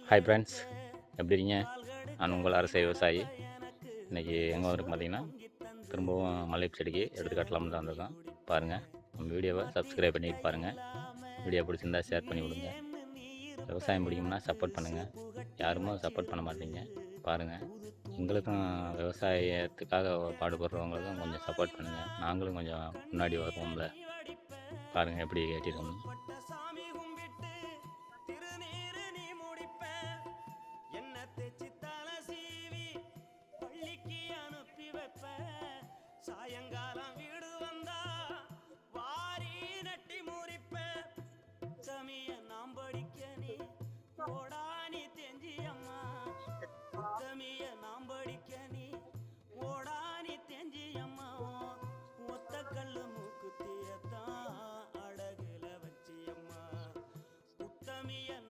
Hi friends, எப்படி இருக்கீங்க? நான் உங்கள் அரசு விவசாயி. இன்றைக்கி எங்கே வந்திருக்கு பார்த்தீங்கன்னா, திரும்பவும் மல்லிகைப்பூ செடிக்கு எடுத்துக்காட்டலாம்னு தான் வந்திருக்கோம். பாருங்கள், நம்ம வீடியோவை சப்ஸ்கிரைப் பண்ணிட்டு பாருங்கள். வீடியோ பிடிச்சிருந்தா ஷேர் பண்ணி விடுங்க. விவசாயம் பிடிக்கும்னா சப்போர்ட் பண்ணுங்கள். யாருமே சப்போர்ட் பண்ண மாட்டீங்க. பாருங்கள், எங்களுக்கும் விவசாயத்துக்காக பாடுபடுறவங்களுக்கும் கொஞ்சம் சப்போர்ட் பண்ணுங்கள். நாங்களும் கொஞ்சம் முன்னாடி வருவோம்ல. பாருங்கள் எப்படி ஏற்றிருக்கோம்னு. சாயங்காலம் வீடு வந்தா வாரி நட்டி முறிப்பேன். தமிய நாம் படிக்க நீ ஓடானி தெஞ்சி அம்மா. தமிய நாம் படிக்க நீ ஓடானி தெஞ்சி அம்மா. ஒத்த கல்லு மூக்குத்தியத்தான் அழகுல வச்சி அம்மா. உத்தமிய